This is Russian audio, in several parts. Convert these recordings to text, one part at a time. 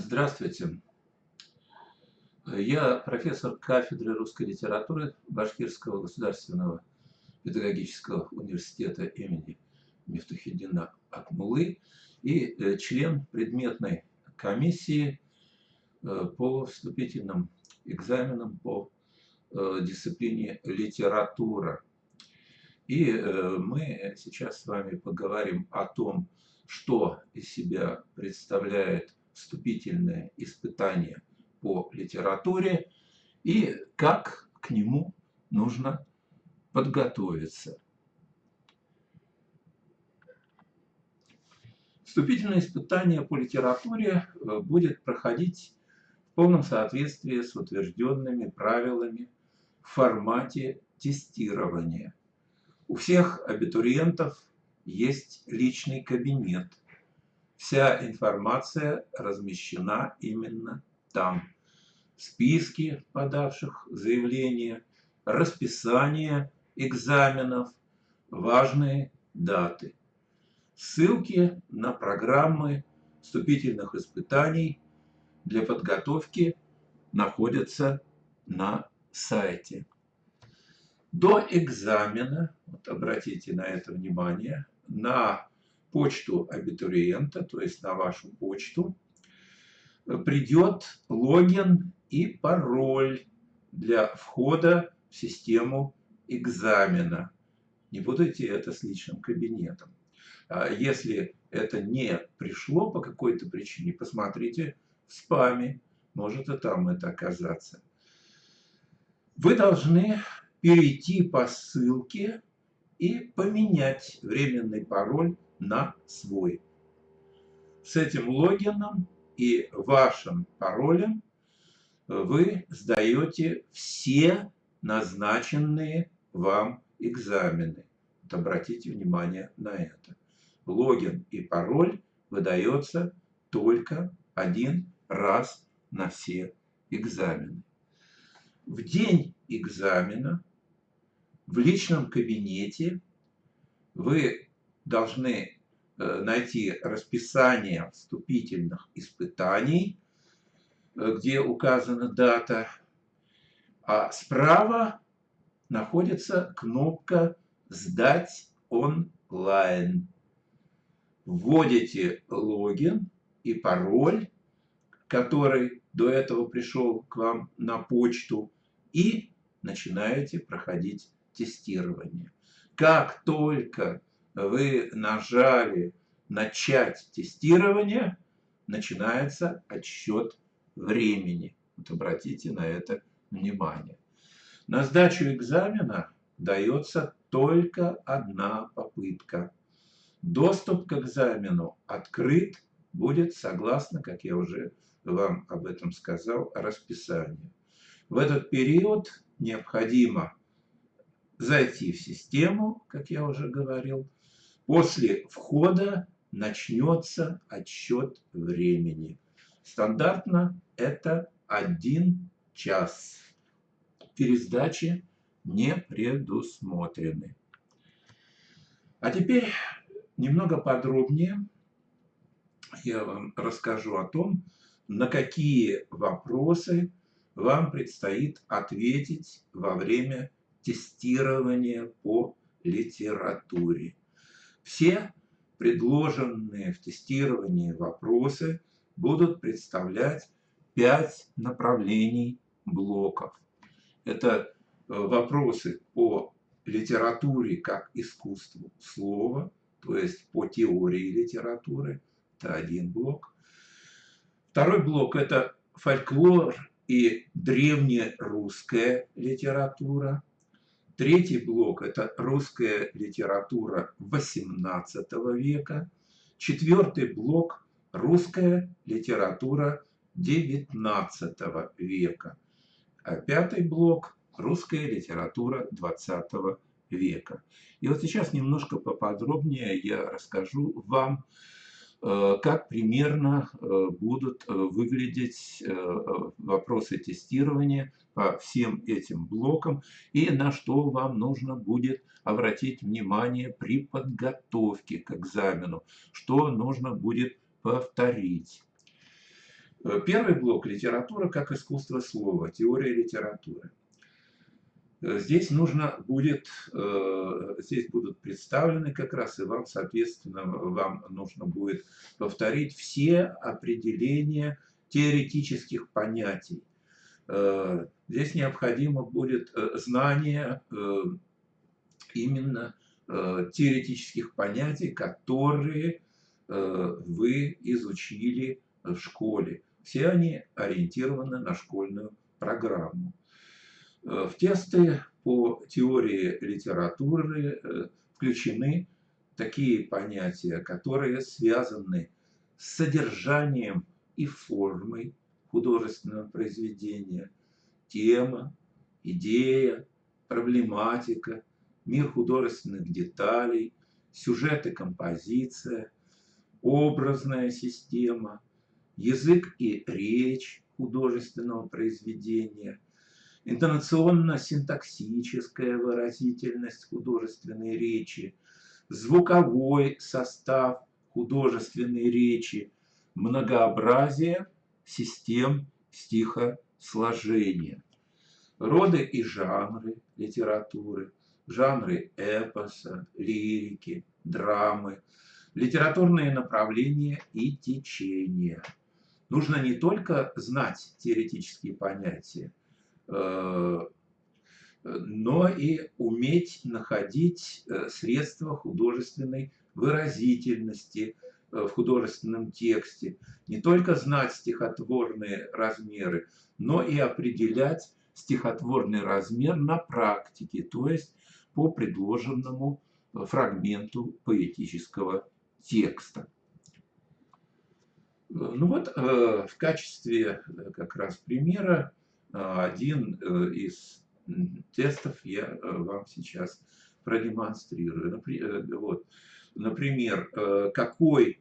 Здравствуйте. Я профессор кафедры русской литературы Башкирского государственного педагогического университета имени Мифтахетдина Акмуллы и член предметной комиссии по вступительным экзаменам по дисциплине литература. И мы сейчас с вами поговорим о том, что из себя представляет вступительное испытание по литературе и как к нему нужно подготовиться. Вступительное испытание по литературе будет проходить в полном соответствии с утвержденными правилами в формате тестирования. У всех абитуриентов есть личный кабинет. Вся информация размещена именно там. Списки подавших заявления, расписание экзаменов, важные даты. Ссылки на программы вступительных испытаний для подготовки находятся на сайте. До экзамена, вот обратите на это внимание, на почту абитуриента, то есть на вашу почту, придет логин и пароль для входа в систему экзамена. Не путайте это с личным кабинетом. Если это не пришло по какой-то причине, посмотрите в спаме, может и там это оказаться. Вы должны перейти по ссылке и поменять временный пароль на свой. С этим логином и вашим паролем вы сдаете все назначенные вам экзамены. Вот обратите внимание на это. Логин и пароль выдается только один раз на все экзамены. В день экзамена в личном кабинете вы должны найти расписание вступительных испытаний, где указана дата, а справа находится кнопка «Сдать онлайн». Вводите логин и пароль, который до этого пришел к вам на почту, и начинаете проходить тестирование. Как только вы нажали «Начать тестирование», начинается отсчет времени. Вот обратите на это внимание. На сдачу экзамена дается только одна попытка. Доступ к экзамену открыт будет согласно, как я уже вам об этом сказал, расписанию. В этот период необходимо зайти в систему, как я уже говорил. После входа начнется отсчет времени. Стандартно это 1 час. Пересдачи не предусмотрены. А теперь немного подробнее я вам расскажу о том, на какие вопросы вам предстоит ответить во время тестирования по литературе. Все предложенные в тестировании вопросы будут представлять 5 направлений блоков. Это вопросы по литературе как искусству слова, то есть по теории литературы. Это один блок. Второй блок – это фольклор и древнерусская литература. Третий блок – это русская литература XVIII века. Четвертый блок – русская литература XIX века. А пятый блок – русская литература XX века. И вот сейчас немножко поподробнее я расскажу вам, как примерно будут выглядеть вопросы тестирования по всем этим блокам и на что вам нужно будет обратить внимание при подготовке к экзамену, что нужно будет повторить. Первый блок – литература как искусство слова, теория литературы. Здесь нужно будет, здесь будут представлены как раз, и вам, соответственно, вам нужно будет повторить все определения теоретических понятий. Здесь необходимо будет знание именно теоретических понятий, которые вы изучили в школе. Все они ориентированы на школьную программу. В тесты по теории литературы включены такие понятия, которые связаны с содержанием и формой художественного произведения, тема, идея, проблематика, мир художественных деталей, сюжет и композиция, образная система, язык и речь художественного произведения, интонационно-синтаксическая выразительность художественной речи, звуковой состав художественной речи, многообразие систем стихосложения, роды и жанры литературы, жанры эпоса, лирики, драмы, литературные направления и течения. Нужно не только знать теоретические понятия, но и уметь находить средства художественной выразительности в художественном тексте. Не только знать стихотворные размеры, но и определять стихотворный размер на практике, то есть по предложенному фрагменту поэтического текста. Ну вот, в качестве как раз примера один из тестов я вам сейчас продемонстрирую. Вот, например, какой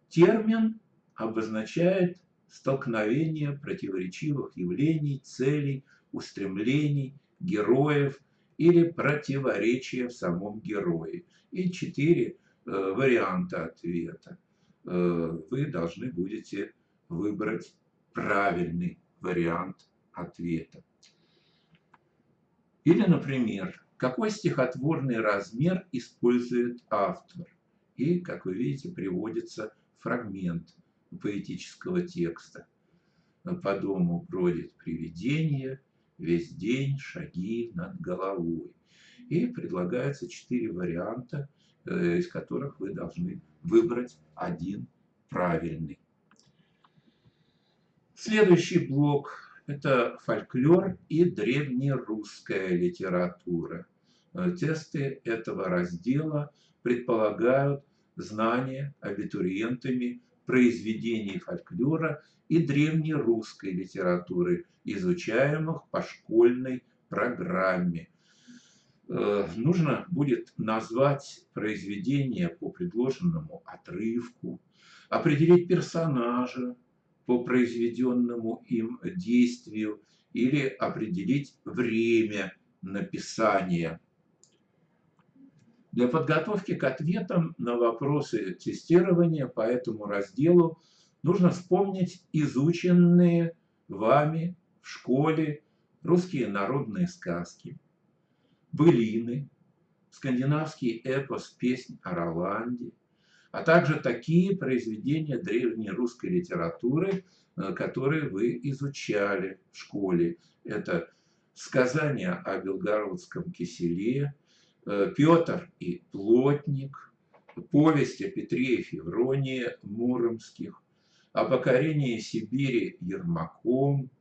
термин обозначает столкновение противоречивых явлений, целей, устремлений, героев или противоречия в самом герое. И 4 варианта ответа. Вы должны будете выбрать правильный вариант ответа. Или, например, какой стихотворный размер использует автор? И, как вы видите, приводится фрагмент поэтического текста. По дому бродит привидение, весь день шаги над головой. И предлагается 4 варианта, из которых вы должны выбрать один правильный. Следующий блок – это фольклор и древнерусская литература. Тесты этого раздела предполагают знание абитуриентами произведений фольклора и древнерусской литературы, изучаемых по школьной программе. Нужно будет назвать произведение по предложенному отрывку, определить персонажа по произведенному им действию или определить время написания. Для подготовки к ответам на вопросы тестирования по этому разделу нужно вспомнить изученные вами в школе русские народные сказки, былины, скандинавский эпос «Песнь о Роланде», а также такие произведения древнерусской литературы, которые вы изучали в школе. Это «Сказание о Белгородском киселе», «Петр и плотник», повесть о Петре и Февронии Муромских, о покорении Сибири Ермаком,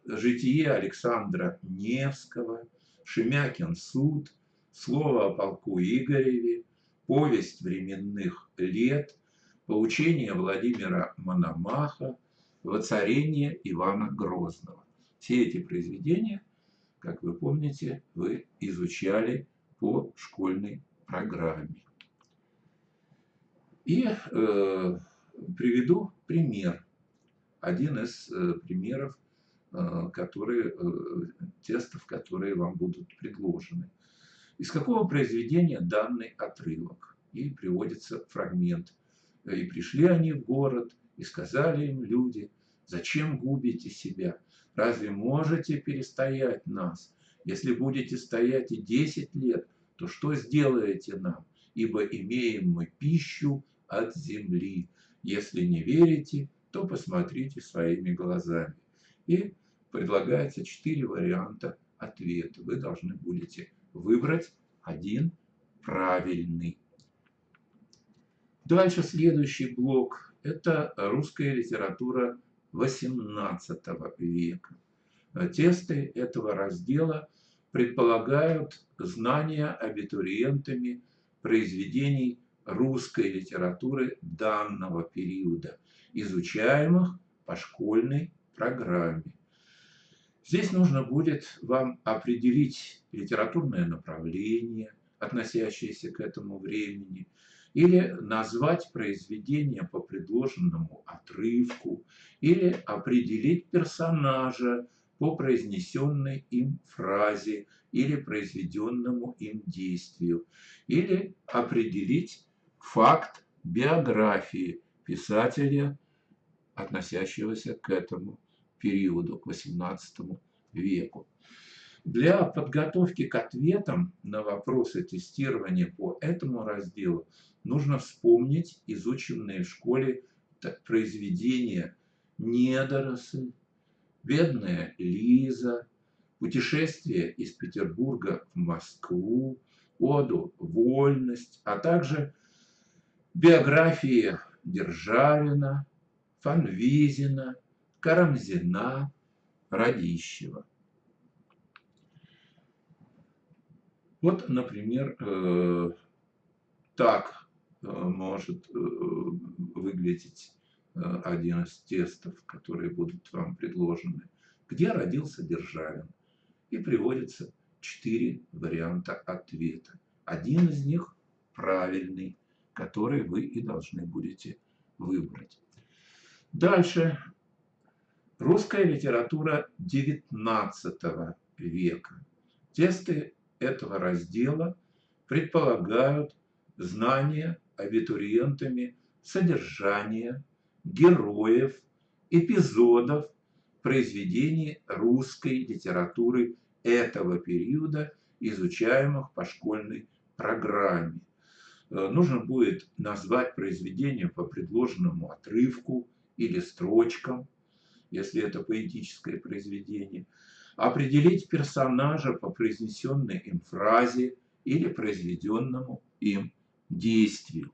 житие Александра Невского, Шемякин суд, слово о полку Игореве, повесть временных лет, поучение Владимира Мономаха, воцарение Ивана Грозного. Все эти произведения, как вы помните, вы изучали по школьной программе. И приведу пример. Один из примеров тестов, которые вам будут предложены. Из какого произведения данный отрывок? И приводится фрагмент. И пришли они в город, И сказали им люди: зачем губите себя? Разве можете перестоять нас? Если будете стоять и 10 лет, то что сделаете нам? Ибо имеем мы пищу от земли. Если не верите, то посмотрите своими глазами. И предлагается 4 варианта ответа. Вы должны будете выбрать один правильный. Дальше следующий блок – это русская литература XVIII века. Тексты этого раздела предполагают знания абитуриентами произведений русской литературы данного периода, изучаемых по школьной программе. Здесь нужно будет вам определить литературное направление, относящееся к этому времени, или назвать произведение по предложенному отрывку, или определить персонажа по произнесенной им фразе или произведенному им действию, или определить факт биографии писателя, относящегося к этому периоду, к XVIII веку. Для подготовки к ответам на вопросы тестирования по этому разделу нужно вспомнить изученные в школе произведения «Недоросль», «Бедная Лиза», «Путешествие из Петербурга в Москву», «Оду «Вольность», а также биографии Державина, Фанвизина, Карамзина, Радищева. Вот, например, так может выглядеть один из тестов, которые будут вам предложены. Где родился Державин? И приводится 4 варианта ответа. Один из них правильный, который вы и должны будете выбрать. Дальше. Русская литература XIX века. Тексты этого раздела предполагают знание абитуриентами содержания, героев, эпизодов произведений русской литературы этого периода, изучаемых по школьной программе. Нужно будет назвать произведение по предложенному отрывку или строчкам, если это поэтическое произведение, определить персонажа по произнесенной им фразе или произведенному им действию.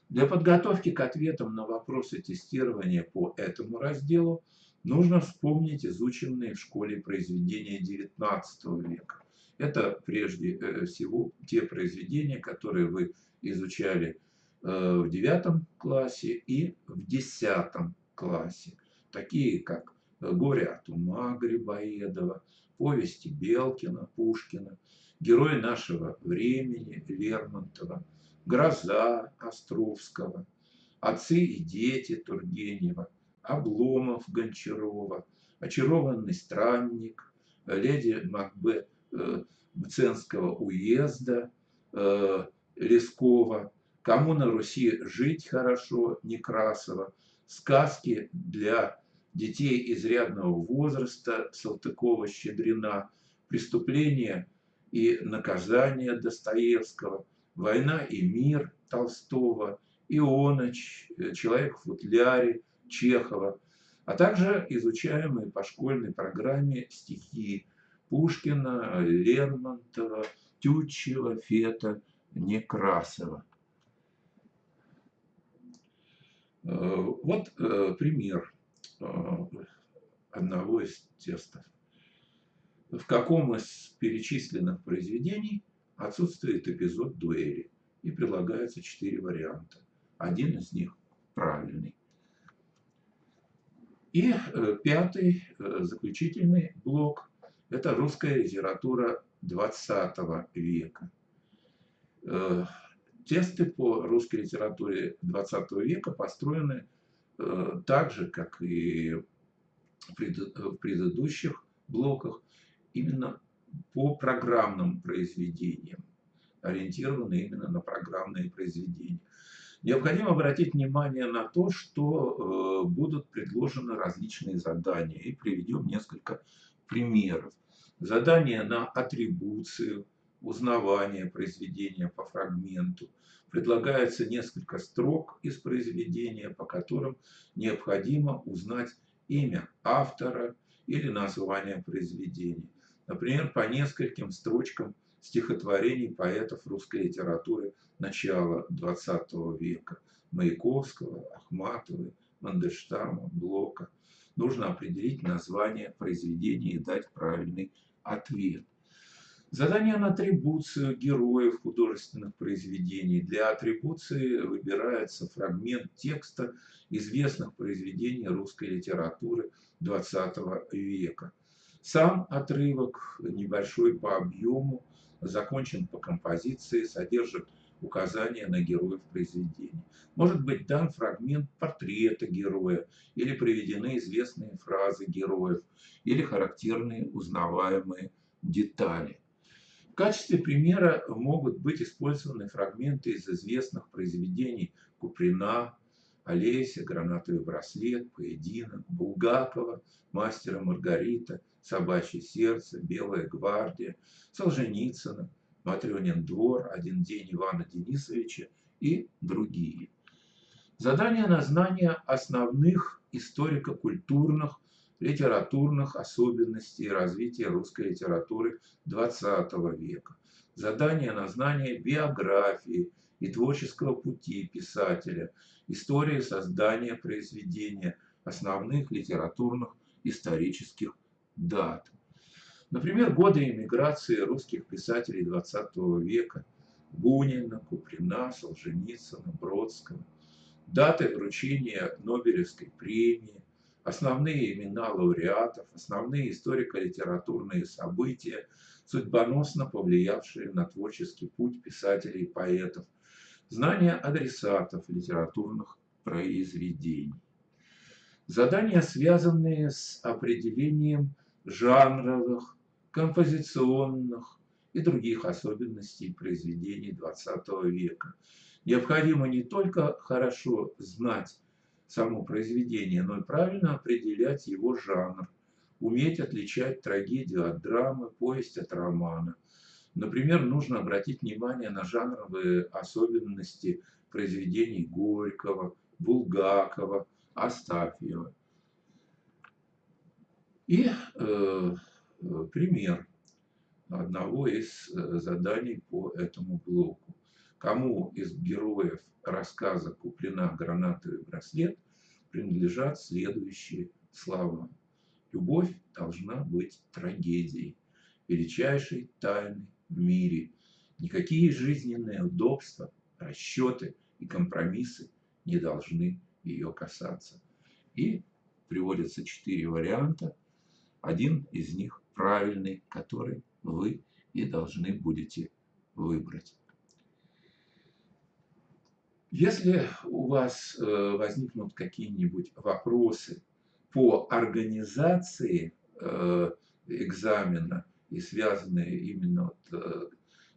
Для подготовки к ответам на вопросы тестирования по этому разделу нужно вспомнить изученные в школе произведения XIX века. Это прежде всего те произведения, которые вы изучали в 9 классе и в 10 классе. Такие как «Горе от ума» Грибоедова, повести Белкина, Пушкина, «Герой нашего времени» Лермонтова, «Гроза» Островского, «Отцы и дети» Тургенева, «Обломов» Гончарова, «Очарованный странник», «Леди Макбет» Мценского уезда Лескова, «Кому на Руси жить хорошо» Некрасова, сказки для детей изрядного возраста Салтыкова-Щедрина, «Преступление и наказание» Достоевского, «Война и мир» Толстого, «Ионыч», «Человек в футляре» Чехова, а также изучаемые по школьной программе стихи Пушкина, Лермонтова, Тютчева, Фета, Некрасова. Вот пример одного из тестов. В каком из перечисленных произведений отсутствует эпизод дуэли? И предлагается 4 варианта. Один из них правильный. И 5-й, заключительный блок – это русская литература XX века. Тесты по русской литературе XX века построены так же, как и в предыдущих блоках, именно по программным произведениям, ориентированы именно на программные произведения. Необходимо обратить внимание на то, что будут предложены различные задания. И приведем несколько примеров. Задание на атрибуцию, узнавание произведения по фрагменту. Предлагается несколько строк из произведения, по которым необходимо узнать имя автора или название произведения. Например, по нескольким строчкам стихотворений поэтов русской литературы начала XX века. Маяковского, Ахматовой, Мандельштама, Блока. Нужно определить название произведения и дать правильный ответ. Задание на атрибуцию героев художественных произведений. Для атрибуции выбирается фрагмент текста известных произведений русской литературы XX века. Сам отрывок небольшой по объему, закончен по композиции, содержит указания на героев произведения. Может быть дан фрагмент портрета героя, или приведены известные фразы героев, или характерные узнаваемые детали. В качестве примера могут быть использованы фрагменты из известных произведений Куприна, Олеся, «Гранатовый браслет», «Поединок», Булгакова, «Мастер и Маргарита», «Собачье сердце», «Белая гвардия», Солженицына, «Матрёнин двор», «Один день Ивана Денисовича» и другие. Задание на знание основных историко-культурных, литературных особенностей развития русской литературы XX века. Задание на знание биографии и творческого пути писателя, истории создания произведения, основных литературных исторических дат. Например, годы эмиграции русских писателей XX века: Бунина, Куприна, Солженицына, Бродского. Даты вручения Нобелевской премии, основные имена лауреатов, основные историко-литературные события, судьбоносно повлиявшие на творческий путь писателей и поэтов, знание адресатов литературных произведений. Задания, связанные с определением жанровых, композиционных и других особенностей произведений XX века. Необходимо не только хорошо знать само произведение, но и правильно определять его жанр, уметь отличать трагедию от драмы, повесть от романа. Например, нужно обратить внимание на жанровые особенности произведений Горького, Булгакова, Астафьева. И пример одного из заданий по этому блоку. Кому из героев рассказа Куприна «Гранатовый браслет» принадлежат следующие слова. Любовь должна быть трагедией, величайшей тайной в мире. Никакие жизненные удобства, расчеты и компромиссы не должны ее касаться. И приводятся 4 варианта. Один из них правильный, который вы и должны будете выбрать. Если у вас возникнут какие-нибудь вопросы по организации экзамена и связанные именно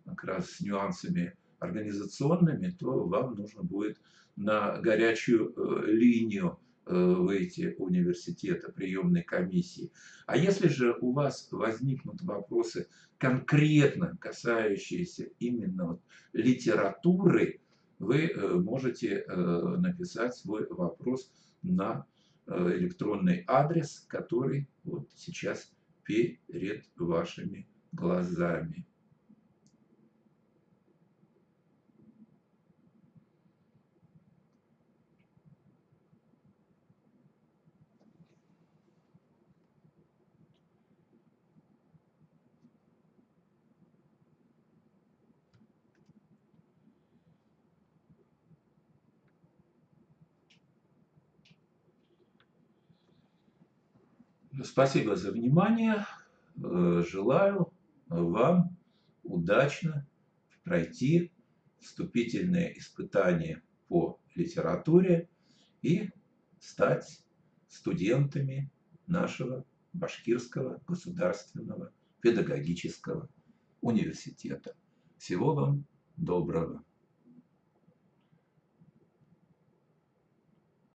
как раз с нюансами организационными, то вам нужно будет на горячую линию выйти университета, приемной комиссии. А если же у вас возникнут вопросы, конкретно касающиеся именно литературы, вы можете написать свой вопрос на электронный адрес, который вот сейчас перед вашими глазами. Спасибо за внимание. Желаю вам удачно пройти вступительные испытания по литературе и стать студентами нашего Башкирского государственного педагогического университета. Всего вам доброго.